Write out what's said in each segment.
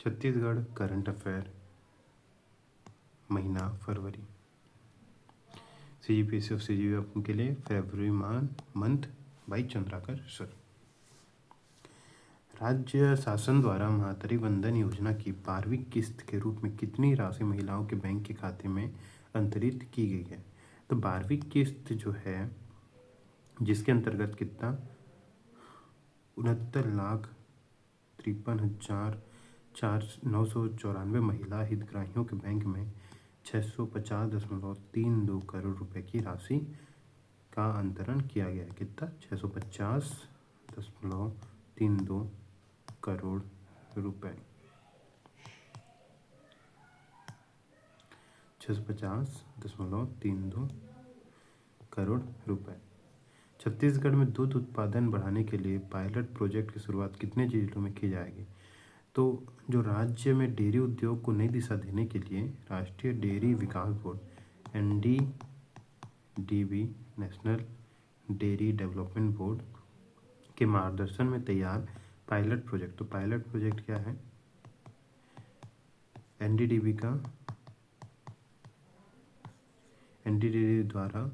Chhattisgarh current affair महीना फरवरी। CGPSC और CGP के लिए फरवरी मंथ बाई चंद्राकर सर। राज्य शासन द्वारा महातरी वंदन योजना की 12वीं किस्त के रूप में कितनी राशि महिलाओं के बैंक के खाते में अंतरित की गई है? तो 12वीं किस्त जो है जिसके अंतर्गत कितना 69,53,994 महिला हितग्राहियों के बैंक में 650.32 करोड़ रुपए की राशि का अंतरण किया गया है। कितना 650.32 करोड़ रुपए। 650.32 करोड़ रुपए। छत्तीसगढ़ में दूध उत्पादन बढ़ाने के लिए पायलट प्रोजेक्ट की शुरुआत कितने जिलों में की जाएगी? तो जो राज्य में डेयरी उद्योग को नई दिशा देने के लिए राष्ट्रीय डेयरी विकास board NDDB national dairy development board के मार्गदर्शन में तैयार पायलट प्रोजेक्ट। तो पायलट प्रोजेक्ट क्या है? NDDB द्वारा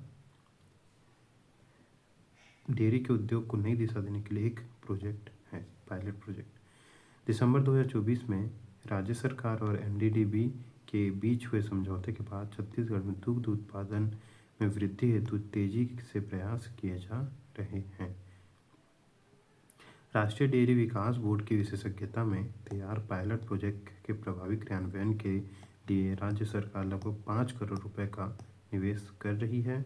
डेयरी के उद्योग को नई दिशा देने के लिए एक प्रोजेक्ट है, पायलट प्रोजेक्ट। दिसंबर 2024 में राज्य सरकार और NDDB के बीच हुए समझौते के बाद छत्तीसगढ़ में दुग्ध उत्पादन में वृद्धि हेतु तेजी से प्रयास किए जा रहे हैं। राष्ट्रीय डेयरी विकास बोर्ड की विशेषज्ञता में तैयार पायलट प्रोजेक्ट के प्रभावी क्रियान्वयन के लिए राज्य सरकार लगभग 5 करोड़ रुपए का निवेश कर रही है।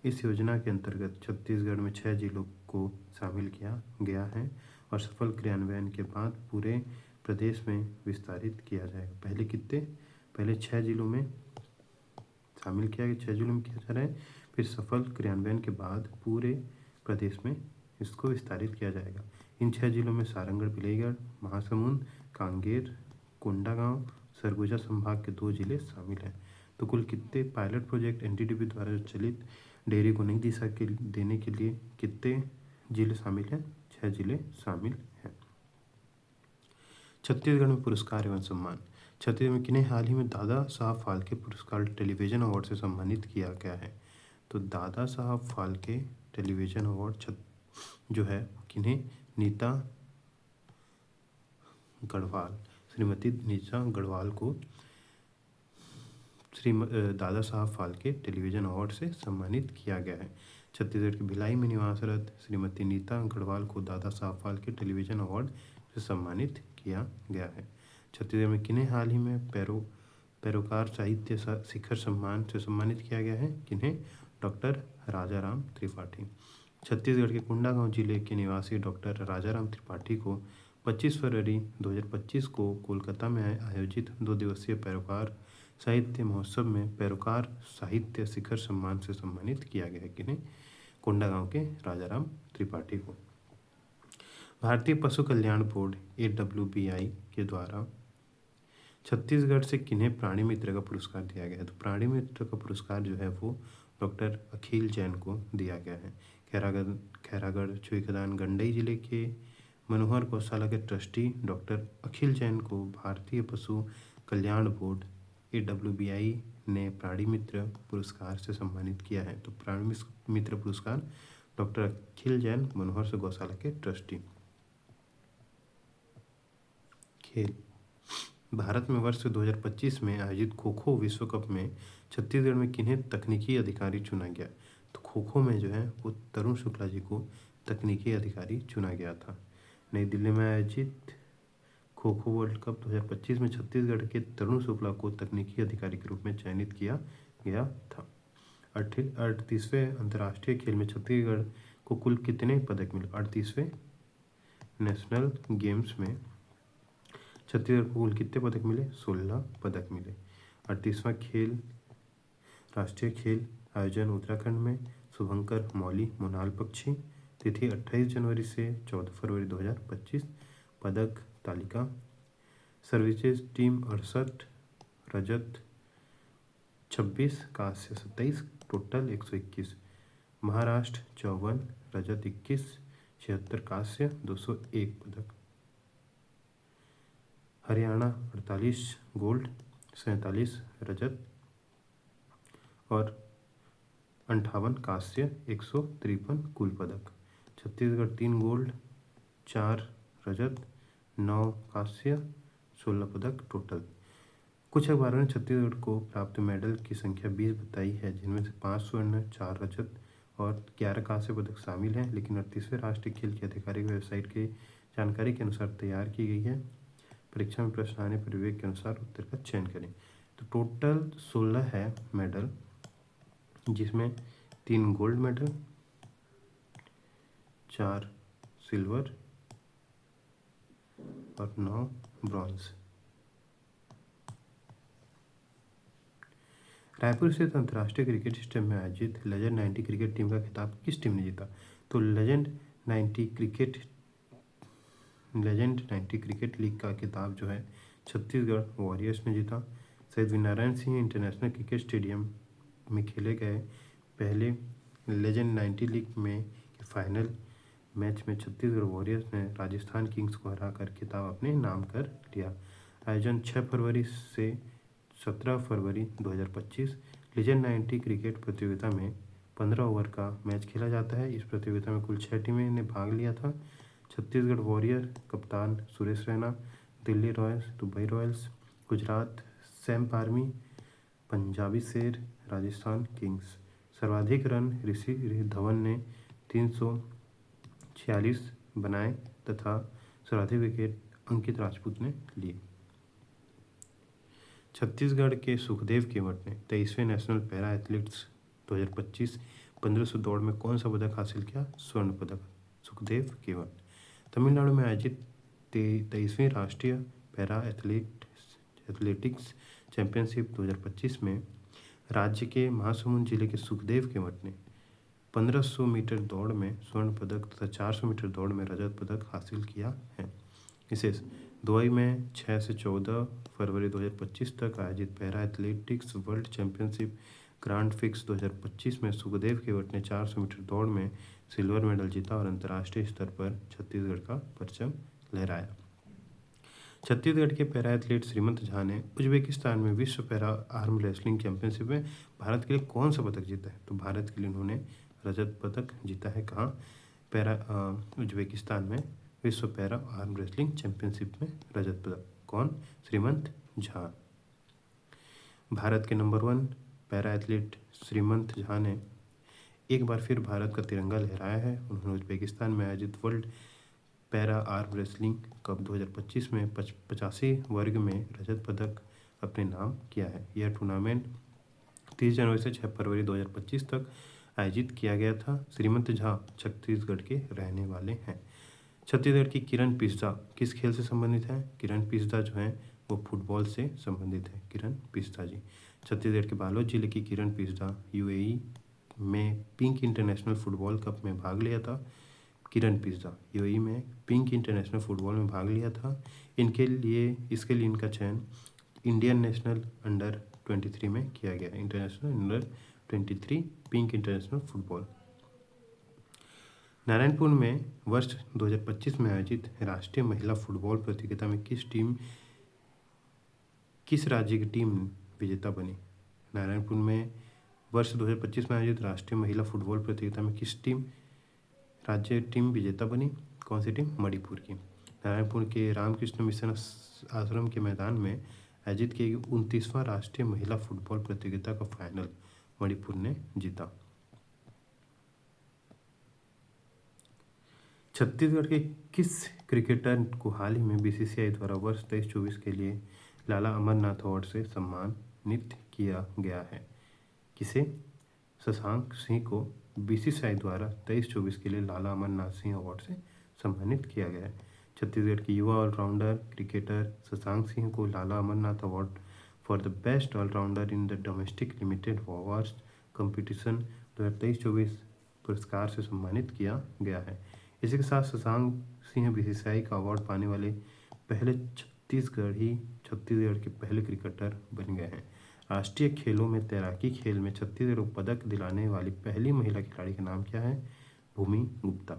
इस योजना के अंतर्गत छत्तीसगढ़ में 6 जिलों को शामिल किया गया है और सफल क्रियान्वयन के बाद पूरे प्रदेश में विस्तारित किया जाएगा। पहले 6 जिलों में शामिल किया गया, 6 जिलों में किया जा रहा है, फिर सफल क्रियान्वयन के बाद पूरे प्रदेश में इसको विस्तारित किया जाएगा। इन 6 जिलों में सारंगढ़, बिलाईगढ़, महासमुंद, कांगेर, कोंडागांव, सरगुजा संभाग के 2 जिले शामिल हैं। तो कुल कितने पायलट प्रोजेक्ट NDDB द्वारा चलित डेयरी को नई दिशा देने के लिए कितने जिले शामिल हैं? 6 जिले शामिल हैं। छत्तीसगढ़ में पुरस्कार एवं सम्मान। छत्तीसगढ़ में किन्हें हाल ही में दादा साहब फाल्के पुरस्कार टेलीविजन अवार्ड से सम्मानित किया गया है? तो दादा साहब फाल्के टेलीविजन अवार्ड जो है किन्हें नीता गढ़वाल, श्रीमती नीता गढ़वाल को दादा साहब फाल्के टेलीविजन अवार्ड से सम्मानित किया गया है। छत्तीसगढ़ के भिलाई में निवासरत श्रीमती नीता गढ़वाल को दादा साहब फाल्के टेलीविजन अवार्ड से सम्मानित किया गया है। छत्तीसगढ़ में किन्हें हाल ही में पैरोकार साहित्य शिखर सम्मान से सम्मानित किया गया है? किन्हें? डॉक्टर राजाराम त्रिपाठी। छत्तीसगढ़ के कोंडागांव जिले के निवासी डॉक्टर राजाराम त्रिपाठी को 25 फरवरी 2025 को कोलकाता में आयोजित 2 दिवसीय पैरोकार साहित्य महोत्सव में पैरोकार साहित्य शिखर सम्मान से सम्मानित किया गया है। किन्हें? कोंडागांव के राजाराम त्रिपाठी को। भारतीय पशु कल्याण बोर्ड AWBI के द्वारा छत्तीसगढ़ से किन्हें प्राणी मित्र का पुरस्कार दिया गया है? तो प्राणी मित्र का पुरस्कार जो है वो डॉक्टर अखिल जैन को दिया गया है। खैरागढ़ छुईखदान गंडई जिले के मनोहर गौशाला के ट्रस्टी डॉक्टर अखिल जैन को भारतीय पशु कल्याण बोर्ड AWBI ने प्राणी मित्र पुरस्कार से सम्मानित किया है। तो प्राणी मित्र पुरस्कार डॉक्टर अखिल जैन मनोहर से गौशाला के ट्रस्टी। खेल। भारत में वर्ष 2025 में आयोजित खो खो विश्व कप में छत्तीसगढ़ में किन्हें तकनीकी अधिकारी चुना गया? तो खो खो में जो है वो तरुण शुक्ला जी को तकनीकी अधिकारी चुना गया था। नई दिल्ली में आयोजित खो खो वर्ल्ड कप 2025 में छत्तीसगढ़ के तरुण शुक्ला को तकनीकी अधिकारी के रूप में चयनित किया गया था। 38वें अंतर्राष्ट्रीय खेल में छत्तीसगढ़ को कुल कितने पदक मिले? 38वें नेशनल गेम्स में छत्तीसगढ़ को कुल कितने पदक मिले? 16 पदक मिले। 38वां खेल राष्ट्रीय खेल आयोजन उत्तराखंड में शुभंकर मौली मोनाल पक्षी। तिथि 28 जनवरी से 14 फरवरी 2025। पदक तालिका। सर्विसेज टीम 68, रजत 26, कांस्य 27, टोटल 121। महाराष्ट्र 54, रजत 21, 76 कांस्य, 201 पदक। हरियाणा 48 गोल्ड, 47 रजत और 58 कांस्य, 153 कुल पदक। छत्तीसगढ़ 3 गोल्ड, 4 रजत, 9 कांस्य, 16 पदक टोटल। कुछ अखबारों ने छत्तीसगढ़ को प्राप्त मेडल की संख्या 20 बताई है, जिनमें से 5 स्वर्ण, 4 रजत और 11 कांस्य पदक शामिल हैं, लेकिन 38वें राष्ट्रीय खेल की आधिकारिक वेबसाइट की जानकारी के अनुसार तैयार की गई है। परीक्षा में प्रश्न आने पर विवेक के अनुसार उत्तर का चयन करें। तो टोटल 16 है मेडल, जिसमें 3 गोल्ड मेडल, 4 सिल्वर और 9 ब्रॉन्ज। रायपुर स्थित अंतर्राष्ट्रीय क्रिकेट स्टेडियम में आयोजित लेजेंड 90 क्रिकेट टीम का खिताब किस टीम ने जीता? तो लेजेंड 90 क्रिकेट लीग का खिताब जो है छत्तीसगढ़ वॉरियर्स ने जीता। शहीद Veernarayan Singh international cricket stadium में खेले गए पहले लेजेंड 90 लीग में फाइनल मैच में छत्तीसगढ़ वॉरियर्स ने राजस्थान किंग्स को हराकर खिताब अपने नाम कर लिया। आयोजन 6 फरवरी से 17 फरवरी 2025। लीजेंड 90 क्रिकेट प्रतियोगिता में 15 ओवर का मैच खेला जाता है। इस प्रतियोगिता में कुल 6 टीमें ने भाग लिया था। छत्तीसगढ़ वॉरियर कप्तान Suresh Raina, Delhi Royals, Dubai Royals, Gujarat SAMP army, Punjabi शेर, राजस्थान किंग्स। सर्वाधिक रन ऋषि धवन ने 346 बनाए तथा सर्वाधिक विकेट अंकित राजपूत ने लिए। छत्तीसगढ़ के सुखदेव केवट ने 23वें नेशनल पैरा एथलीट्स 2025 1500 दौड़ में कौन सा पदक हासिल किया? स्वर्ण पदक। सुखदेव केवट। तमिलनाडु में आयोजित 23वीं राष्ट्रीय पैरा एथलेटिक्स चैंपियनशिप 2025 में राज्य के महासमुंद जिले के सुखदेव केवट ने 1500 मीटर दौड़ में स्वर्ण पदक तथा 400 मीटर दौड़ में रजत पदक हासिल किया है। विशेष दुबई में 6 से 14 फरवरी 2025 तक आयोजित para athletics world championship grand fix 2025 में सुखदेव केवट ने 400 मीटर दौड़ में सिल्वर मेडल जीता और अंतर्राष्ट्रीय स्तर पर छत्तीसगढ़ का परचम लहराया। छत्तीसगढ़ के पैरा एथलीट श्रीमंत झा ने उज्बेकिस्तान में विश्व पैरा आर्म रेसलिंग चैंपियनशिप में भारत के लिए कौन सा पदक जीता है? तो भारत के लिए उन्होंने रजत पदक जीता है। कहाँ? पैरा उज्बेकिस्तान में विश्व पैरा आर्म रेसलिंग चैंपियनशिप में रजत पदक। कौन? श्रीमंत झा। भारत के नंबर 1 पैरा एथलीट श्रीमंत झा ने एक बार फिर भारत का तिरंगा लहराया है। उन्होंने उज्बेकिस्तान में आयोजित world para arm wrestling cup 2025 में 85 वर्ग में रजत पदक अपने नाम किया है। यह टूर्नामेंट 30 जनवरी से 6 फरवरी 2025 तक आयोजित किया गया था। श्रीमंत झा छत्तीसगढ़ के रहने वाले हैं। छत्तीसगढ़ की किरण पिस्दा किस खेल से संबंधित है? किरण पिस्दा जो है वो फुटबॉल से संबंधित है। किरण पिस्दा जी। छत्तीसगढ़ के बालोद जिले की किरण पिस्दा यूएई में पिंक इंटरनेशनल फुटबॉल कप में भाग लिया था। किरण पिस्दा यूएई में पिंक इंटरनेशनल फुटबॉल में भाग लिया था। इसके लिए इनका चयन इंडियन नेशनल अंडर 23 में किया गया। International under 23 pink international football. Narayanpur में वर्ष 2025 में आयोजित राष्ट्रीय महिला फुटबॉल प्रतियोगिता में किस राज्य की टीम विजेता बनी? नारायणपुर में वर्ष 2025 में आयोजित राष्ट्रीय महिला फुटबॉल प्रतियोगिता में किस राज्य टीम विजेता बनी? कौन सी टीम? मणिपुर की। नारायणपुर के रामकृष्ण मिशन आश्रम के मैदान में आयोजित की गई 29वां राष्ट्रीय महिला फुटबॉल प्रतियोगिता का फाइनल मणिपुर ने जीता। छत्तीसगढ़ के किस क्रिकेटर को हाल ही में बीसीसीआई द्वारा वर्ष 23-24 के लिए लाला अमरनाथ अवार्ड से सम्मानित किया गया है? किसे? शशांक सिंह को बीसीसीआई द्वारा 23-24 के लिए लाला अमरनाथ सिंह अवार्ड से सम्मानित किया गया है। छत्तीसगढ़ के युवा ऑलराउंडर क्रिकेटर शशांक सिंह को Lala Amarnath award for the best allrounder in the domestic limited overs competition 2023-24 पुरस्कार से सम्मानित किया गया है। इसी के साथ शशांक सिंह बीसीसीआई का अवार्ड पाने वाले पहले छत्तीसगढ़ के पहले क्रिकेटर बन गए हैं। राष्ट्रीय खेलों में तैराकी खेल में छत्तीसगढ़ को पदक दिलाने वाली पहली महिला खिलाड़ी का नाम क्या है? भूमि गुप्ता।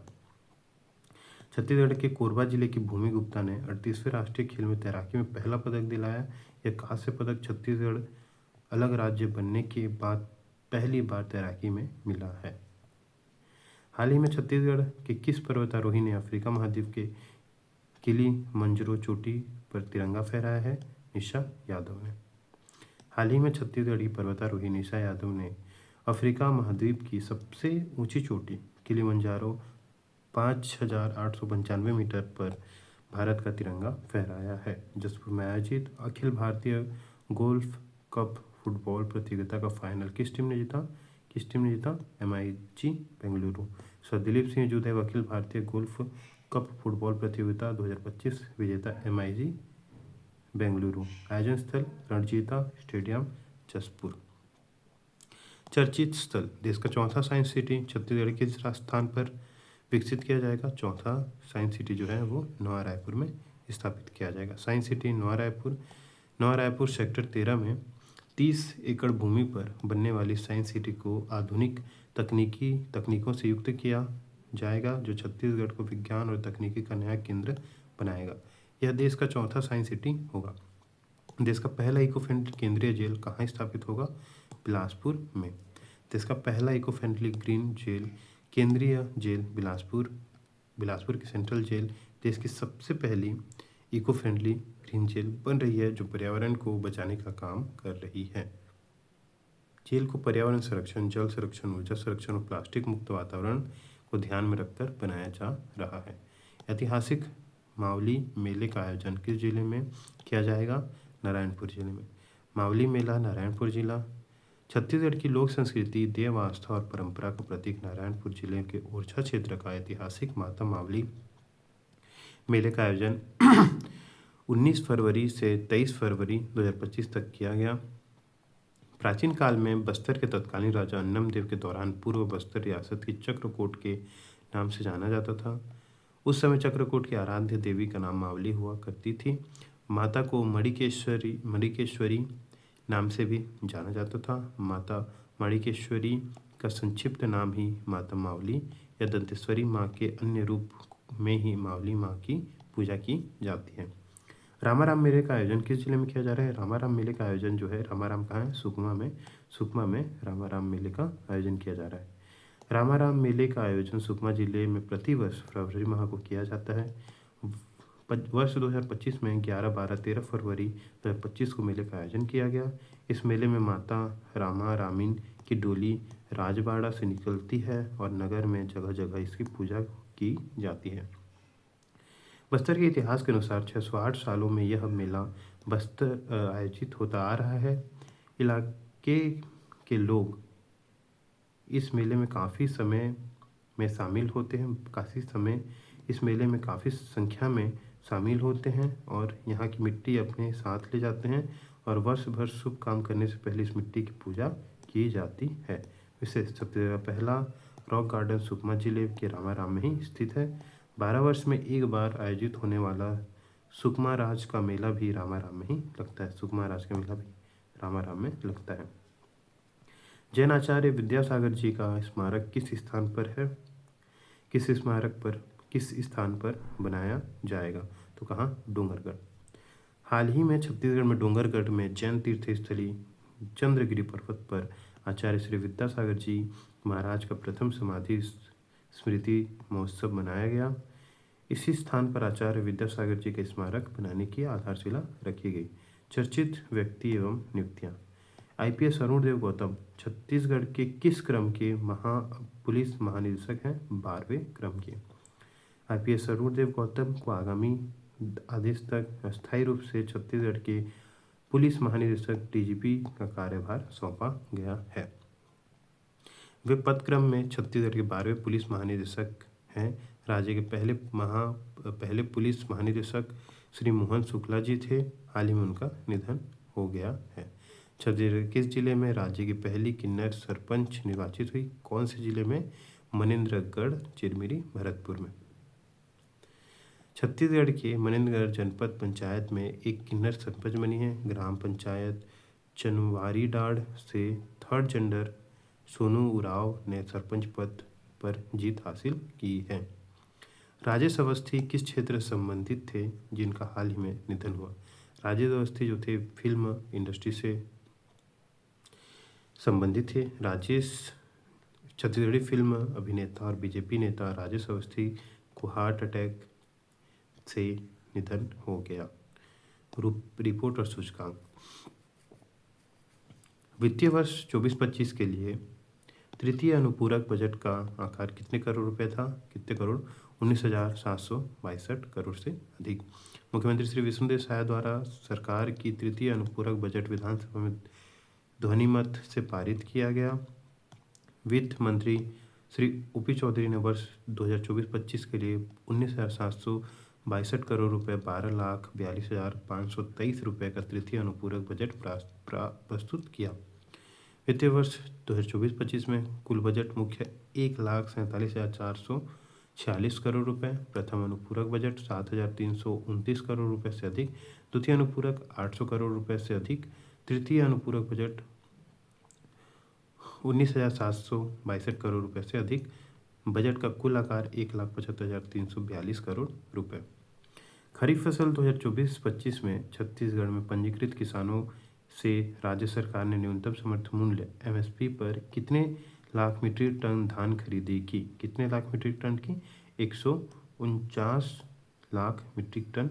छत्तीसगढ़ के कोरबा जिले की भूमि गुप्ता ने 38वें राष्ट्रीय खेल में तैराकी में पहला पदक दिलाया। यह कांस्य पदक छत्तीसगढ़ अलग राज्य बनने के बाद पहली बार तैराकी में मिला है। हाल ही में छत्तीसगढ़ के किस पर्वतारोही ने अफ्रीका महाद्वीप के किलिमंजारो चोटी पर तिरंगा फहराया है? निशा यादव ने। हाल ही में छत्तीसगढ़ की पर्वतारोही निशा यादव ने अफ्रीका महाद्वीप की सबसे ऊंची चोटी किलिमंजारो 5,895 मीटर पर भारत का तिरंगा फहराया है। जसपुर में आयोजित Akhil Bharatiya golf cup football प्रतियोगिता का फाइनल किस टीम ने जीता? MIG Bengaluru. Dilip Singh Judev Akhil Bharatiya golf cup football प्रतियोगिता 2025 विजेता MIG बेंगलुरु। आयोजन स्थल रणजीता स्टेडियम जसपुर। चर्चित स्थल देश का चौथा साइंस सिटी छत्तीसगढ़ के स्थान पर विकसित किया जाएगा। चौथा साइंस सिटी जो है वो नवा रायपुर में स्थापित किया जाएगा। साइंस सिटी नवा रायपुर सेक्टर 13 में 30 एकड़ भूमि पर बनने वाली साइंस सिटी को आधुनिक तकनीकों से युक्त किया जाएगा, जो छत्तीसगढ़ को विज्ञान और तकनीकी का नया केंद्र बनाएगा। यह देश का चौथा साइंस सिटी होगा। देश का पहला इको फ्रेंडली केंद्रीय जेल कहाँ स्थापित होगा? बिलासपुर में। देश का पहला इको फ्रेंडली ग्रीन जेल केंद्रीय जेल बिलासपुर की सेंट्रल जेल देश की सबसे पहली इको फ्रेंडली ग्रीन जेल बन रही है, जो पर्यावरण को बचाने का काम कर रही है। जेल को पर्यावरण संरक्षण, जल संरक्षण, ऊर्जा संरक्षण और प्लास्टिक मुक्त वातावरण को ध्यान में रखकर बनाया जा रहा है। ऐतिहासिक मावली मेले का आयोजन किस जिले में किया जाएगा? नारायणपुर जिले में। मावली मेला नारायणपुर जिला। छत्तीसगढ़ की लोक संस्कृति, देव आस्था और परंपरा का प्रतीक नारायणपुर जिले के ओरछा क्षेत्र का ऐतिहासिक माता मावली मेले का आयोजन 19 फरवरी से 23 फरवरी 2025 तक किया गया। प्राचीन काल में बस्तर के तत्कालीन राजा अन्नमदेव के दौरान पूर्व बस्तर रियासत की चक्रकोट के नाम से जाना जाता था। उस समय चक्रकोट की आराध्य देवी का नाम मावली हुआ करती थी। माता को मणिकेश्वरी नाम से भी जाना जाता था। माता मणिकेश्वरी का संक्षिप्त नाम ही माता मावली या दंतेश्वरी माँ के अन्य रूप में ही मावली माँ की पूजा की जाती है। रामाराम मेले का आयोजन किस जिले में किया जा रहा है? रामाराम मेले का आयोजन जो है, रामाराम कहाँ है? सुकमा में रामाराम मेले का आयोजन किया जा रहा है। रामाराम मेले का आयोजन सुकमा जिले में प्रतिवर्ष फरवरी माह को किया जाता है। वर्ष 2025 में 11, 12, 13 फरवरी 2025 को मेले का आयोजन किया गया। इस मेले में माता रामा रामीन की डोली राजबाड़ा से निकलती है और नगर में जगह जगह इसकी पूजा की जाती है। बस्तर के इतिहास के अनुसार 608 सालों में यह मेला बस्तर आयोजित होता आ रहा है। इलाके के लोग इस मेले में काफ़ी समय में शामिल होते हैं, इस मेले में काफ़ी संख्या में शामिल होते हैं और यहाँ की मिट्टी अपने साथ ले जाते हैं और वर्ष भर शुभ काम करने से पहले इस मिट्टी की पूजा की जाती है। विशेष सबसे पहला रॉक गार्डन सुकमा जिले के रामाराम में ही स्थित है। 12 वर्ष में एक बार आयोजित होने वाला सुकमा राज का मेला भी रामाराम में ही लगता है। सुकमा राज का मेला भी रामाराम में लगता है। जैन आचार्य विद्यासागर जी का स्मारक किस स्थान पर बनाया जाएगा? तो कहाँ? डोंगरगढ़। हाल ही में छत्तीसगढ़ में डोंगरगढ़ में जैन तीर्थस्थली चंद्रगिरी पर्वत पर आचार्य श्री विद्यासागर जी महाराज का प्रथम समाधि स्मृति महोत्सव मनाया गया। इसी स्थान पर आचार्य विद्यासागर जी का स्मारक बनाने की आधारशिला रखी गई। चर्चित व्यक्ति एवं नियुक्तियाँ। IPS अरुण देव गौतम छत्तीसगढ़ के किस क्रम के पुलिस महानिदेशक हैं? 12वें क्रम के। IPS अरुण देव गौतम को आगामी आदेश तक अस्थायी रूप से छत्तीसगढ़ के पुलिस महानिदेशक DGP का कार्यभार सौंपा गया है। वे पद क्रम में छत्तीसगढ़ के 12वें पुलिस महानिदेशक हैं। राज्य के पहले पुलिस महानिदेशक श्री मोहन शुक्ला जी थे। हाल ही में उनका निधन हो गया है। छत्तीसगढ़ किस जिले में राज्य की पहली किन्नर सरपंच निर्वाचित हुई? कौन से जिले में? मनेन्द्रगढ़, चिरमिरी, भरतपुर में। छत्तीसगढ़ के मनेन्द्रगढ़ जनपद पंचायत में एक किन्नर सरपंच बनी है। ग्राम पंचायत चनवारीडांड से थर्ड जेंडर सोनू उरांव ने सरपंच पद पर जीत हासिल की है। राजेश अवस्थी किस क्षेत्र से संबंधित थे जिनका हाल ही में निधन हुआ? राजेश अवस्थी जो थे फिल्म इंडस्ट्री से संबंधित थे। राजेश छत्तीसगढ़ी फिल्म अभिनेता और बीजेपी नेता राजेश अवस्थी को हार्ट अटैक से निधन हो गया। रिपोर्ट और सूचकांक। वित्तीय वर्ष 24-25 के लिए तृतीय अनुपूरक बजट का आकार कितने करोड़ रुपए था? कितने करोड़? 19,762 करोड़ से अधिक। मुख्यमंत्री श्री विष्णुदेव साय द्वारा सरकार की तृतीय अनुपूरक बजट विधानसभा में ध्वनिमत से पारित किया गया। वित्त मंत्री श्री ओपी चौधरी ने वर्ष 2024-25 के लिए 19,762 करोड़ रुपए 12,42,523 रुपए का तृतीय अनुपूरक बजट प्रस्तुत किया। वित्तीय वर्ष 2024-25 में कुल बजट मुख्य 1,47,446 करोड़ रुपए, प्रथम अनुपूरक बजट 7,329 करोड़ रुपए से अधिक, द्वितीय अनुपूरक 800 करोड़ रुपए से अधिक, तृतीय अनुपूरक बजट 19,762 करोड़ रुपए से अधिक। बजट का कुल आकार 1,75,342 करोड़ रुपए। खरीफ फसल 2024-25 में छत्तीसगढ़ में पंजीकृत किसानों से राज्य सरकार ने न्यूनतम समर्थन मूल्य एमएसपी पर कितने लाख मीट्रिक टन धान खरीदी की? कितने लाख मीट्रिक टन की? 149 लाख मीट्रिक टन।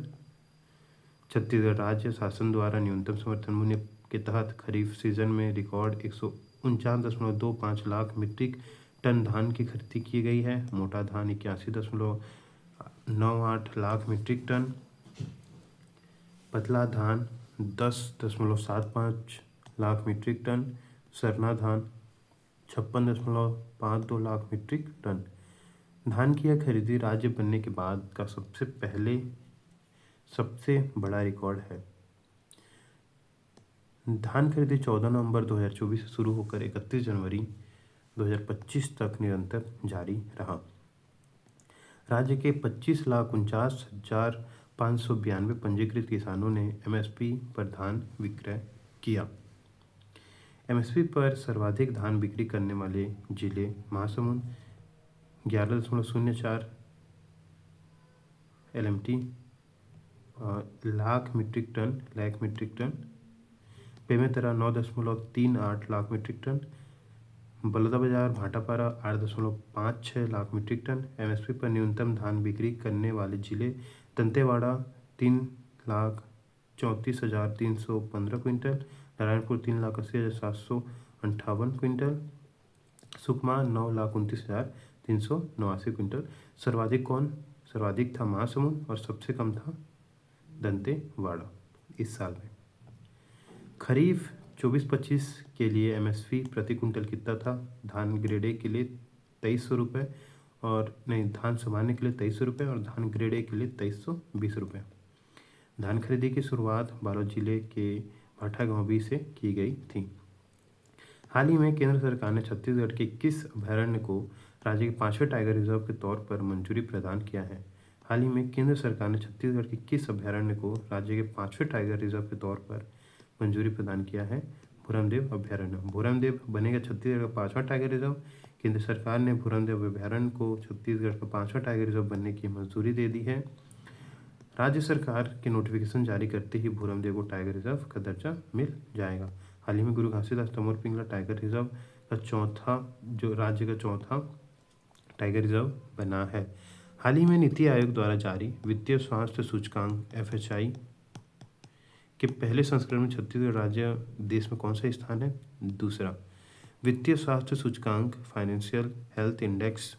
छत्तीसगढ़ राज्य शासन द्वारा न्यूनतम समर्थन मूल्य के तहत खरीफ सीजन में रिकॉर्ड 149.25 लाख मीट्रिक टन धान की खरीदी की गई है। मोटा धान 81.98 लाख मीट्रिक टन, पतला धान 10.75 लाख मीट्रिक टन, सरना धान 56.52 लाख मीट्रिक टन। धान की यह खरीदी राज्य बनने के बाद का सबसे बड़ा रिकॉर्ड है। धान खरीदी 14 नवंबर 2024 से शुरू होकर 31 जनवरी 2025 तक निरंतर जारी रहा। राज्य के 25,49,592 पंजीकृत किसानों ने एमएसपी पर धान विक्रय किया। एमएसपी पर सर्वाधिक धान बिक्री करने वाले जिले Mahasamund 11.04 LMT lakh metric ton, Bemetara 9.38 lakh metric ton, Balodabazar Bhatapara 8.56 lakh metric ton. MSP पर न्यूनतम धान बिक्री करने वाले जिले Dantewada 3,34,315 quintal, Narayanpur 3,80,758 quintal, Sukma 9,29,389 quintal. सर्वाधिक था महासमुंद और सबसे कम था दंतेवाड़ा इस साल में। खरीफ 24-25 के लिए एमएसपी प्रति कुंटल कितना था? धान ग्रेड ए के लिए 2300 रुपये धान सामान्य के लिए 2300 रुपये और धान ग्रेड ए के लिए 2320 रुपये। धान खरीदी की शुरुआत बालोद जिले के भाटागांव से की गई थी। हाल ही में केंद्र सरकार ने छत्तीसगढ़ के किस अभयारण्य को राज्य के 5वें टाइगर रिजर्व के तौर पर मंजूरी प्रदान किया है? हाल ही में केंद्र सरकार ने छत्तीसगढ़ के किस अभयारण्य को राज्य के 5वें टाइगर रिजर्व के तौर पर मंजूरी प्रदान किया है? भूरमदेव अभयारण्य। भूरमदेव बनेगा छत्तीसगढ़ का 5वां टाइगर रिजर्व। केंद्र सरकार ने भूरमदेव अभयारण्य को छत्तीसगढ़ का 5वां टाइगर रिजर्व बनने की मंजूरी दे दी है। राज्य सरकार के नोटिफिकेशन जारी करते ही भूरमदेव को टाइगर रिजर्व का दर्जा मिल जाएगा। हाल ही में गुरु घासीदास तमोर पिंगला टाइगर रिजर्व का राज्य का चौथा टाइगर रिजर्व बना है। हाल ही में नीति आयोग द्वारा जारी वित्तीय स्वास्थ्य सूचकांक FHI के पहले संस्करण में छत्तीसगढ़ राज्य देश में कौन सा स्थान है? दूसरा। वित्तीय स्वास्थ्य सूचकांक फाइनेंशियल हेल्थ इंडेक्स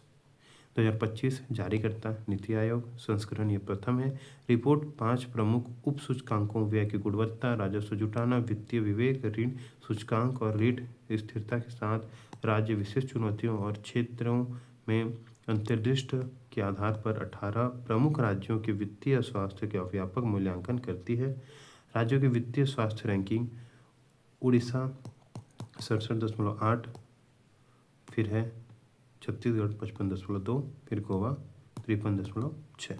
2025 जारी करता नीति आयोग, संस्करण ये प्रथम है। रिपोर्ट 5 प्रमुख उप सूचकांकों व्यय की गुणवत्ता, राजस्व जुटाना, वित्तीय विवेक, ऋण सूचकांक और ऋण स्थिरता के साथ राज्य विशेष चुनौतियों और क्षेत्रों में अंतर्दृष्टि के आधार पर 18 प्रमुख राज्यों के वित्तीय स्वास्थ्य का व्यापक मूल्यांकन करती है। राज्यों की वित्तीय स्वास्थ्य रैंकिंग: उड़ीसा 67.8, फिर है छत्तीसगढ़ 55.2, फिर गोवा 53.6।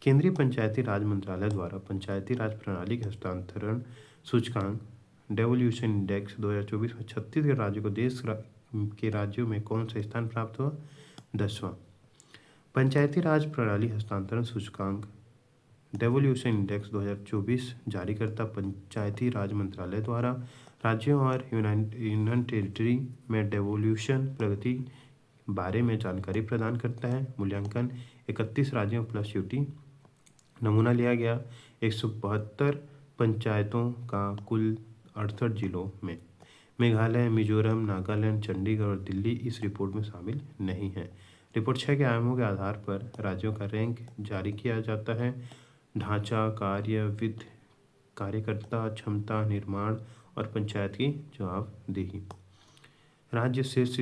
केंद्रीय पंचायती राज मंत्रालय द्वारा पंचायती राज प्रणाली के हस्तांतरण सूचकांक डेवोल्यूशन इंडेक्स 2024 में छत्तीसगढ़ राज्य को देश के राज्यों में कौन सा स्थान प्राप्त हुआ? 10वां। पंचायती राज प्रणाली हस्तांतरण सूचकांक डेवोल्यूशन इंडेक्स 2024 जारीकर्ता पंचायती राज मंत्रालय द्वारा राज्यों और यूनियन टेरिटरी में डेवोल्यूशन प्रगति बारे में जानकारी प्रदान करता है। मूल्यांकन 31 राज्यों प्लस यूटी। नमूना लिया गया 172 पंचायतों का कुल 68 जिलों में। मेघालय, मिजोरम, नागालैंड, चंडीगढ़ और दिल्ली इस रिपोर्ट में शामिल नहीं है। रिपोर्ट 6 के आयामों के आधार पर राज्यों का रैंक जारी किया जाता है। ढांचा, कार्य, वित्त, कार्यकर्ता क्षमता, निर्माण और पंचायत की जवाबदेही। राज्य शीर्ष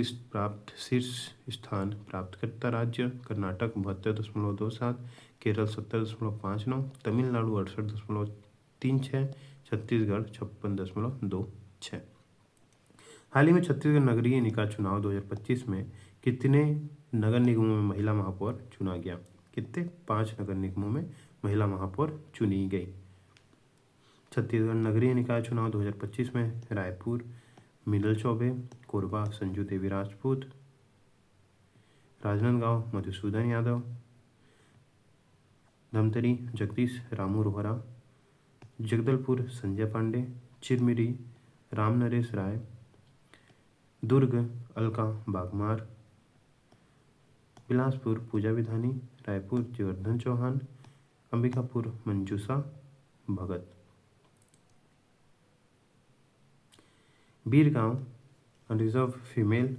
स्थान प्राप्त करता राज्य कर्नाटक 72.27, केरल 70.59, तमिलनाडु 68.36, छत्तीसगढ़ 56.26। हाल ही में छत्तीसगढ़ नगरीय निकाय चुनाव 2025 में कितने नगर निगमों में महिला महापौर चुना गया? कितने? 5 नगर निगमों में महिला महापौर चुनी गई। छत्तीसगढ़ नगरीय निकाय चुनाव 2025 में Raipur Minal Choubey, Korba Sanju Devi Rajput, Rajnandgaon Madhusudan Yadav, Dhamtari Jagdish Ramu Rohra, Jagdalpur Sanjay Pandey, Chirmiri Ram Naresh Rai, Durg Alka Bagmar, Bilaspur Pooja Vidhani, Raipur Jayvardhan Chauhan, Ambikapur Manjusha Bhagat. Birgaon unreserved female,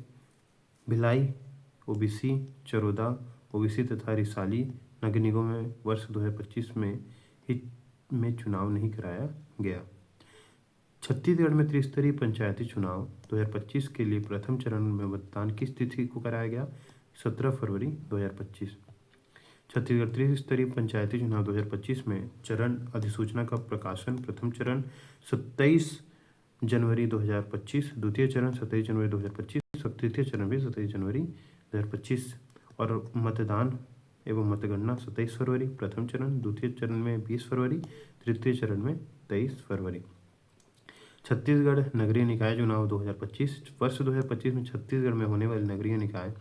Bhilai OBC, Charoda OBC तथा रिसाली नगर निगम में वर्ष 2025 में चुनाव नहीं कराया गया। छत्तीसगढ़ में त्रिस्तरीय पंचायती चुनाव 2025 के लिए प्रथम चरण में मतदान किस तिथि को कराया गया? 17 फरवरी 2025। छत्तीसगढ़ त्रिस्तरीय पंचायती चुनाव 2025 में चरण अधिसूचना का प्रकाशन। प्रथम चरण 27 जनवरी 2025, द्वितीय चरण 27 जनवरी 2025 और तृतीय चरण भी 27 जनवरी 2025 और मतदान एवं मतगणना 27 फरवरी। प्रथम चरण, द्वितीय चरण में 20 फरवरी, तृतीय चरण में 23 फरवरी। छत्तीसगढ़ नगरीय निकाय चुनाव 2025। वर्ष 2025 में छत्तीसगढ़ में होने वाले नगरीय निकाय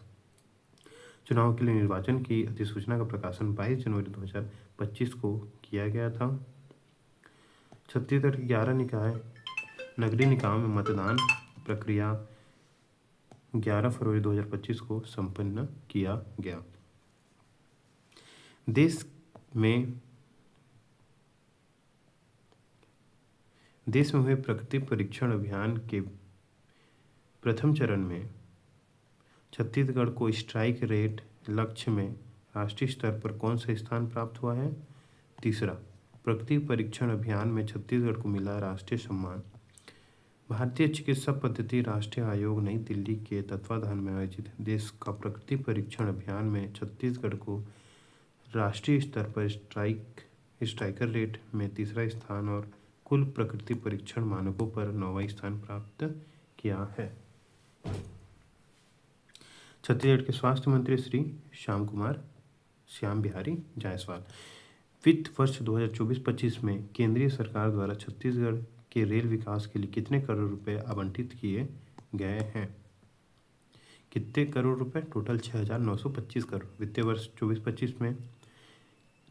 चुनाव के लिए निर्वाचन की अधिसूचना का प्रकाशन 22 जनवरी 2025 को किया गया था। छत्तीसगढ़ के 11 नगरीय निकायों में मतदान प्रक्रिया 11 फरवरी 2025 को संपन्न किया गया। देश में हुए प्रगति परीक्षण अभियान के प्रथम चरण में छत्तीसगढ़ को स्ट्राइक रेट लक्ष्य में राष्ट्रीय स्तर पर कौन सा स्थान प्राप्त हुआ है? तीसरा। प्रगति परीक्षण अभियान में छत्तीसगढ़ को मिला राष्ट्रीय सम्मान। भारतीय चिकित्सा पद्धति राष्ट्रीय आयोग नई दिल्ली के तत्वाधान में आयोजित देश का प्रगति परीक्षण अभियान में छत्तीसगढ़ को राष्ट्रीय स्तर पर स्ट्राइकर रेट में तीसरा स्थान और कुल प्रकृति परीक्षण मानकों पर 9वां स्थान प्राप्त किया है। छत्तीसगढ़ के स्वास्थ्य मंत्री श्री श्याम बिहारी जायसवाल। वित्त वर्ष 2024-25 में केंद्रीय सरकार द्वारा छत्तीसगढ़ के रेल विकास के लिए कितने करोड़ रुपए आवंटित किए गए हैं? कितने करोड़ रुपए? टोटल 6,925 करोड़। वित्तीय वर्ष 24-25 में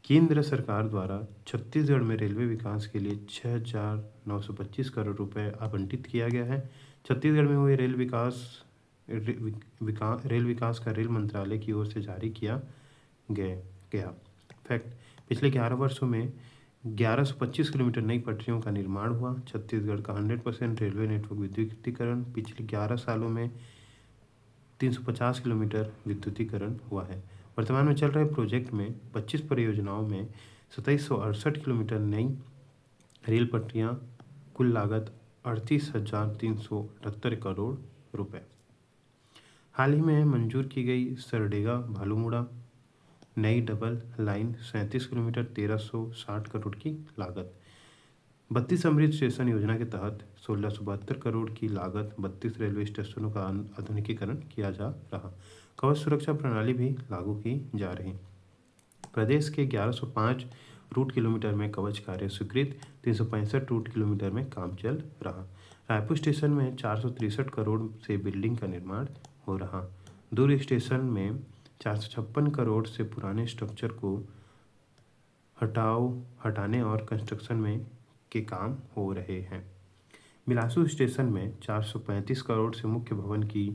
केंद्र सरकार द्वारा छत्तीसगढ़ में रेलवे विकास के लिए 6,925 करोड़ रुपए आवंटित किया गया है। छत्तीसगढ़ में हुए रेल विकास का रेल मंत्रालय की ओर से जारी किया गया। फैक्ट: पिछले 11 वर्षों में 1125 किलोमीटर नई पटरियों का निर्माण हुआ। छत्तीसगढ़ का 100% रेलवे नेटवर्क विद्युतीकरण। पिछले 11 सालों में 350 किलोमीटर विद्युतीकरण हुआ है। वर्तमान में चल रहे प्रोजेक्ट में 25 परियोजनाओं में 2768 किलोमीटर नई रेल पटरियां, कुल लागत 38,378 करोड़ रुपए। हाल ही में मंजूर की गई सरडेगा भालूमुड़ा नई डबल लाइन 37 किलोमीटर 1360 करोड़ की लागत। 32 अमृत स्टेशन योजना के तहत 1672 करोड़ की लागत 32 रेलवे स्टेशनों का आधुनिकीकरण किया जा रहा। कवच सुरक्षा प्रणाली भी लागू की जा रही। प्रदेश के 1105 रूट किलोमीटर में कवच कार्य स्वीकृत। 365 रूट किलोमीटर में काम चल रहा। रायपुर स्टेशन में 463 करोड़ से बिल्डिंग का निर्माण हो रहा। दुर्ग स्टेशन में 456 करोड़ से पुराने स्ट्रक्चर को हटाने और कंस्ट्रक्शन में के काम हो रहे हैं। बिलासपुर स्टेशन में 435 करोड़ से मुख्य भवन की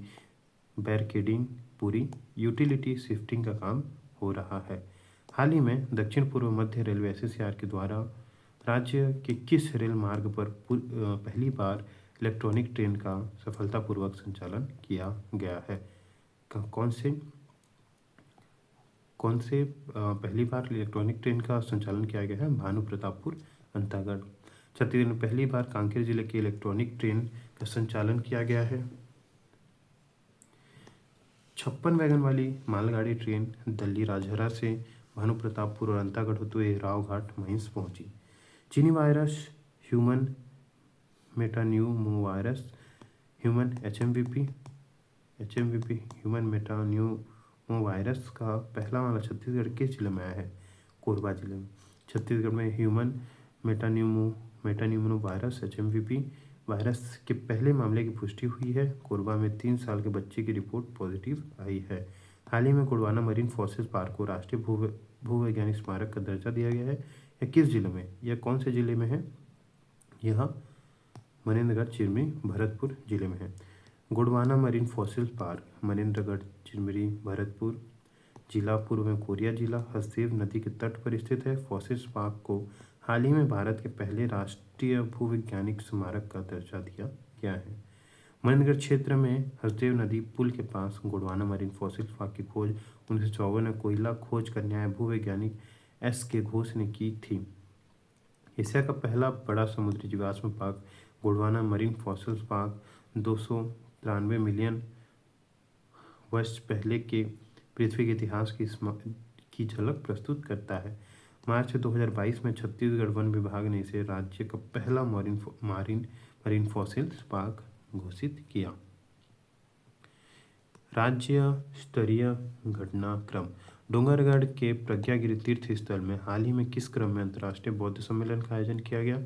बैरिकेडिंग पूरी, यूटिलिटी शिफ्टिंग का काम हो रहा है। हाल ही में दक्षिण पूर्व मध्य रेलवे एसएससीआर के द्वारा राज्य के किस रेल मार्ग पर पहली बार इलेक्ट्रॉनिक ट्रेन का सफलतापूर्वक संचालन किया गया है? कौन से पहली बार इलेक्ट्रॉनिक ट्रेन का संचालन किया गया है? भानु प्रतापपुर अंतागढ़। छत्तीसगढ़ में पहली बार कांकेर जिले की इलेक्ट्रॉनिक ट्रेन का संचालन किया गया है। 56 वैगन वाली मालगाड़ी ट्रेन दिल्ली राजहरा से भानु प्रतापपुर और अंतागढ़ होते हुए रावघाट महिंस पहुंची। चीनी virus human metapneumovirus human HMVP human metapneumovirus का पहला मामला छत्तीसगढ़ किस जिले में आया है? कोरबा जिले में। छत्तीसगढ़ में ह्यूमन मेटान्यूमोवायरस एचएमवीपी वायरस के पहले मामले की पुष्टि हुई है। कोरबा में 3 साल के बच्चे की रिपोर्ट पॉजिटिव आई है। हाल ही में गोंडवाना मरीन फॉसिल्स पार्क को राष्ट्रीय भूवैज्ञानिक स्मारक का दर्जा दिया गया है। यह किस जिले में, यह कौन से जिले में है? यह मनेन्द्रगढ़ चिरमी भरतपुर जिले में है। Gondwana marine fossils park Manendragarh Chirmiri Bharatpur जिला पूर्व में कोरिया जिला हसदेव नदी के तट पर स्थित है। फॉसिल्स पार्क को हाल ही में भारत के पहले राष्ट्रीय भूवैज्ञानिक स्मारक का दर्जा दिया गया है। मनेन्द्रगढ़ क्षेत्र में हसदेव नदी पुल के पास गोंडवाना मरीन फॉसिल्स पार्क की खोज 1954 में कोयला खोज करने भूवैज्ञानिक के घोष ने की थी। एशिया का पहला बड़ा समुद्री जीवाश्म park Gondwana marine fossils park 293 million वर्ष पहले के पृथ्वी के इतिहास की झलक प्रस्तुत करता है। मार्च 2022 में छत्तीसगढ़ वन विभाग ने इसे राज्य का पहला मरीन फॉसिल्स पार्क घोषित किया। राज्य स्तरीय घटनाक्रम। डोंगरगढ़ के प्रज्ञागिरी तीर्थ स्थल में हाल ही में किस क्रम में अंतर्राष्ट्रीय बौद्ध सम्मेलन का आयोजन किया गया?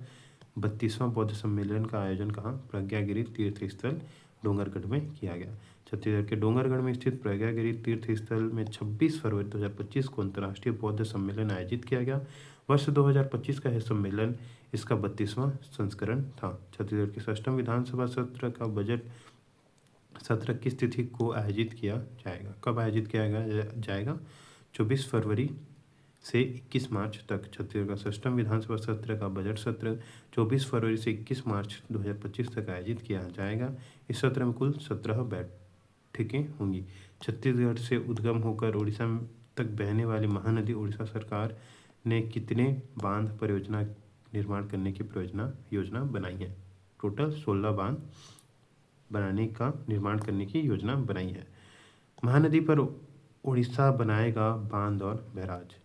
32वां बौद्ध सम्मेलन का आयोजन कहाँ? प्रज्ञागिरी तीर्थ स्थल डोंगरगढ़ में किया गया। छत्तीसगढ़ के डोंगरगढ़ में स्थित प्रज्ञागिरी तीर्थ स्थल में 26 फरवरी 2025 को अंतर्राष्ट्रीय बौद्ध सम्मेलन आयोजित किया गया। वर्ष 2025 का यह सम्मेलन इसका 32वां संस्करण था। छत्तीसगढ़ के 6वें विधानसभा सत्र का बजट सत्र किस तिथि को आयोजित किया जाएगा? कब आयोजित किया जाएगा? 24 फरवरी से 21 मार्च तक। छत्तीसगढ़ का 6वां विधानसभा सत्र का बजट सत्र 24 फरवरी से 21 मार्च 2025 तक आयोजित किया जाएगा। इस सत्र में कुल 17 बैठकें होंगी। छत्तीसगढ़ से उद्गम होकर उड़ीसा तक बहने वाली महानदी उड़ीसा सरकार ने कितने बांध परियोजना निर्माण करने की योजना बनाई है? टोटल 16 बांध बनाने का निर्माण करने की योजना बनाई है। महानदी पर उड़ीसा बनाएगा बांध और बैराज।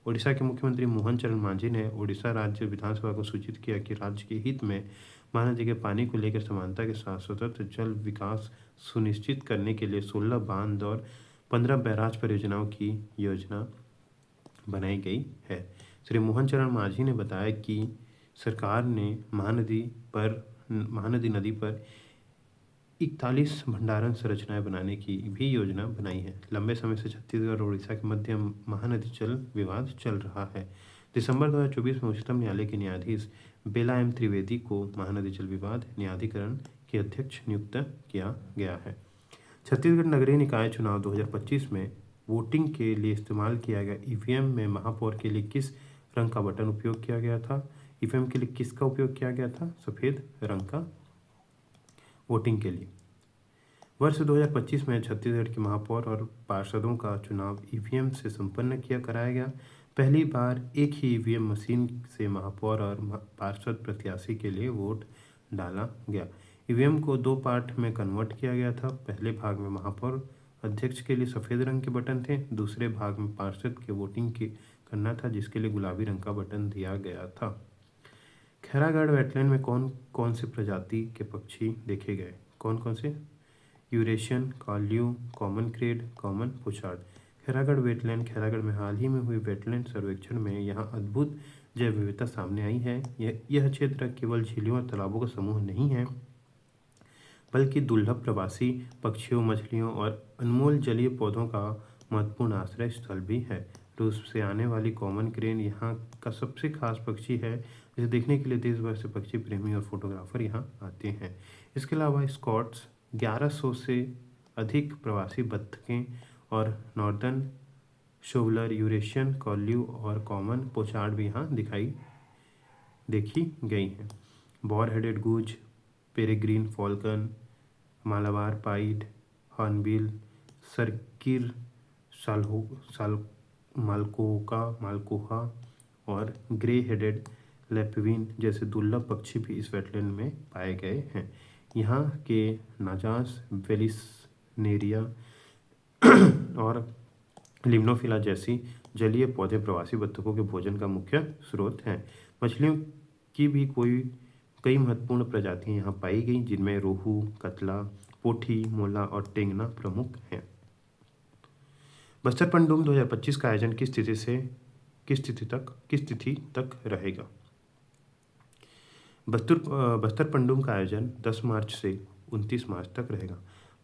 उड़ीसा के मुख्यमंत्री मोहन चरण मांझी ने उड़ीसा राज्य विधानसभा को सूचित किया कि राज्य के हित में महानदी के पानी को लेकर समानता के साथ स्वतंत्र जल विकास सुनिश्चित करने के लिए 16 बांध और 15 बैराज परियोजनाओं की योजना बनाई गई है। श्री मोहन चरण मांझी ने बताया कि सरकार ने महानदी नदी पर 41 भंडारण संरचनाएं बनाने की भी योजना बनाई है। लंबे समय से छत्तीसगढ़ और उड़ीसा के मध्य महानदी जल विवाद चल रहा है। दिसंबर 2024 में उच्चतम न्यायालय के न्यायाधीश बेला एम त्रिवेदी को महानदी जल विवाद न्यायाधिकरण के अध्यक्ष नियुक्त किया गया है। छत्तीसगढ़ नगरीय निकाय चुनाव 2025 में वोटिंग के लिए इस्तेमाल किया गया ईवीएम में महापौर के लिए किस रंग का बटन उपयोग किया गया था? ईवीएम के लिए किसका उपयोग किया गया था? सफ़ेद रंग का वोटिंग के लिए। वर्ष 2025 में छत्तीसगढ़ के महापौर और पार्षदों का चुनाव ईवीएम से संपन्न कराया गया। पहली बार एक ही ईवीएम मशीन से महापौर और पार्षद प्रत्याशी के लिए वोट डाला गया। ईवीएम को 2 पार्ट में कन्वर्ट किया गया था। पहले भाग में महापौर अध्यक्ष के लिए सफ़ेद रंग के बटन थे। दूसरे भाग में पार्षद के वोटिंग करना था, जिसके लिए गुलाबी रंग का बटन दिया गया था। खैरागढ़ वेटलैंड में कौन कौन से प्रजाति के पक्षी देखे गए? कौन कौन से? Eurasian, curlew, common crane, common pochard. Khairagarh wetland. Khairagarh में हाल ही में हुए वेटलैंड सर्वेक्षण में यहाँ अद्भुत जैव विविधता सामने आई है। यह क्षेत्र केवल झीलों और तालाबों का समूह नहीं है, बल्कि दुर्लभ प्रवासी पक्षियों, मछलियों और अनमोल जलीय पौधों का महत्वपूर्ण आश्रय स्थल भी है। रूस से आने वाली कॉमन क्रेन यहाँ का सबसे खास पक्षी है, जिसे देखने के लिए देश भर से पक्षी प्रेमी और फोटोग्राफर यहाँ आते हैं। इसके अलावा स्कॉट्स 1100 से अधिक प्रवासी बत्तखें और नॉर्दर्न शोवलर, यूरेशियन कॉल्यू और कॉमन पोचार्ड भी यहाँ देखी गई हैं। Bar headed goose, peregrine falcon, Malabar pied, hornbill, sirkeer, malkoha और ग्रे हेडेड लेपविन जैसे दुर्लभ पक्षी भी इस वेटलैंड में पाए गए हैं। यहाँ के नाजास, वेलिसनेरिया और लिम्नोफिला जैसी जलीय पौधे प्रवासी बत्तखों के भोजन का मुख्य स्रोत हैं। मछलियों की भी कई महत्वपूर्ण प्रजातियां यहाँ पाई गई, जिनमें रोहू, कतला, पोठी, मोला और टेंगना प्रमुख हैं। बस्तर पनडुब्बी 2025 का आयोजन किस तिथि तक रहेगा? बस्तर पनडुब्बी का आयोजन 10 मार्च से 29 मार्च तक रहेगा।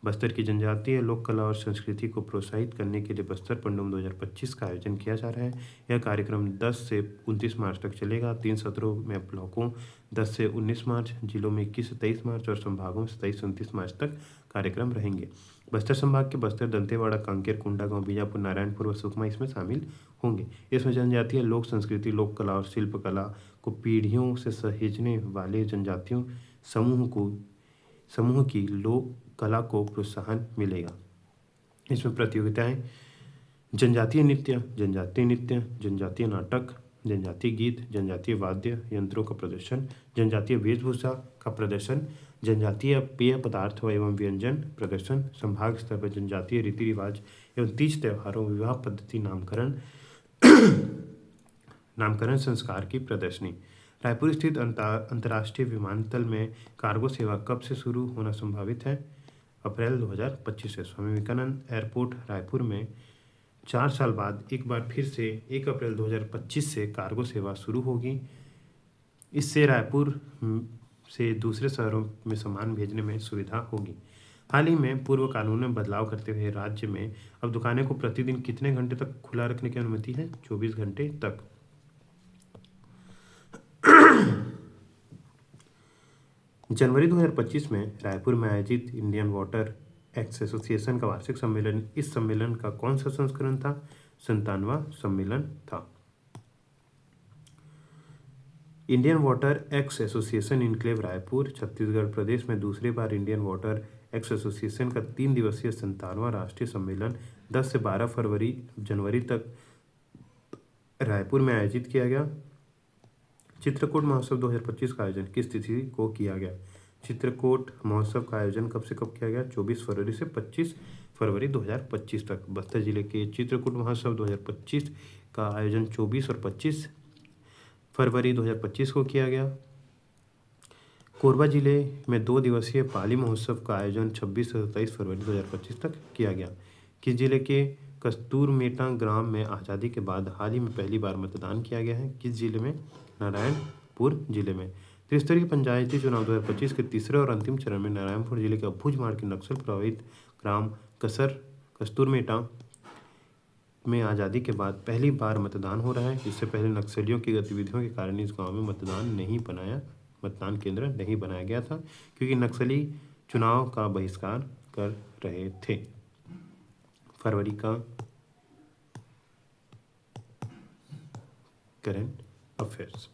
बस्तर की जनजातीय लोक कला और संस्कृति को प्रोत्साहित करने के लिए बस्तर पनडुब्बी 2025 का आयोजन किया जा रहा है। यह कार्यक्रम 10 से 29 मार्च तक चलेगा। 3 सत्रों में ब्लॉकों 10 से 19 मार्च, जिलों में 21 से 23 मार्च और संभागों में 27 से 29 मार्च तक कार्यक्रम रहेंगे। बस्तर संभाग के बस्तर, दंतेवाड़ा, कांकेर, कोंडागांव, बीजापुर, नारायणपुर व सुकमा इसमें शामिल होंगे। इसमें जनजातीय लोक संस्कृति, लोक कला और शिल्पकला को पीढ़ियों से सहेजने वाले जनजातियों समूह की लोक कला को प्रोत्साहन मिलेगा। इसमें प्रतियोगिताएं जनजातीय नृत्य, जनजातीय नाटक, जनजातीय गीत, जनजातीय वाद्य यंत्रों का प्रदर्शन, जनजातीय वेशभूषा का प्रदर्शन, जनजातीय पेय पदार्थ एवं व्यंजन प्रदर्शन, संभाग स्तर पर जनजातीय रीति रिवाज एवं तीज त्योहारों, विवाह पद्धति, नामकरण संस्कार की प्रदर्शनी। रायपुर स्थित अंतर्राष्ट्रीय विमानतल में कार्गो सेवा कब से शुरू होना संभावित है? अप्रैल 2025 से। स्वामी विवेकानंद एयरपोर्ट रायपुर में 4 साल बाद एक बार फिर से 1 अप्रैल 2025 से कार्गो सेवा शुरू होगी। इससे रायपुर से दूसरे शहरों में सामान भेजने में सुविधा होगी। हाल ही में पूर्व कानून में बदलाव करते हुए राज्य में अब दुकानें को प्रतिदिन कितने घंटे तक खुला रखने की अनुमति है? 24 घंटे तक। जनवरी 2025 में रायपुर में आयोजित इंडियन वाटर एक्स एसोसिएशन का वार्षिक सम्मेलन, इस सम्मेलन का कौन सा संस्करण था? 57वां सम्मेलन था। Indian water works association enclave Raipur, Chhattisgarh प्रदेश में दूसरी बार इंडियन वाटर एक्स एसोसिएशन का 3 दिवसीय 57वां राष्ट्रीय सम्मेलन 10 से 12 जनवरी तक रायपुर में आयोजित किया गया। चित्रकूट महोत्सव 2025 का आयोजन किस तिथि को किया गया? चित्रकूट महोत्सव का आयोजन कब से कब किया गया? 24 फरवरी से 25 फरवरी 2025 तक। बस्तर जिले के चित्रकूट महोत्सव 2025 का आयोजन 24 और 25 फरवरी 2025 को किया गया। कोरबा जिले में 2 दिवसीय पाली महोत्सव का आयोजन 26 से 27 फरवरी 2025 तक किया गया। किस जिले के कस्तूरमेटा ग्राम में आज़ादी के बाद हाल ही में पहली बार मतदान किया गया है? किस जिले में? नारायणपुर जिले में। त्रिस्तरीय पंचायती चुनाव 2025 के तीसरे और अंतिम चरण में नारायणपुर जिले के अबूझमाड़ के नक्सल प्रभावित ग्राम कस्तूरमेटा में आज़ादी के बाद पहली बार मतदान हो रहा है। इससे पहले नक्सलियों की गतिविधियों के कारण इस गांव में मतदान केंद्र नहीं बनाया गया था, क्योंकि नक्सली चुनाव का बहिष्कार कर रहे थे। फरवरी का करंट अफेयर्स।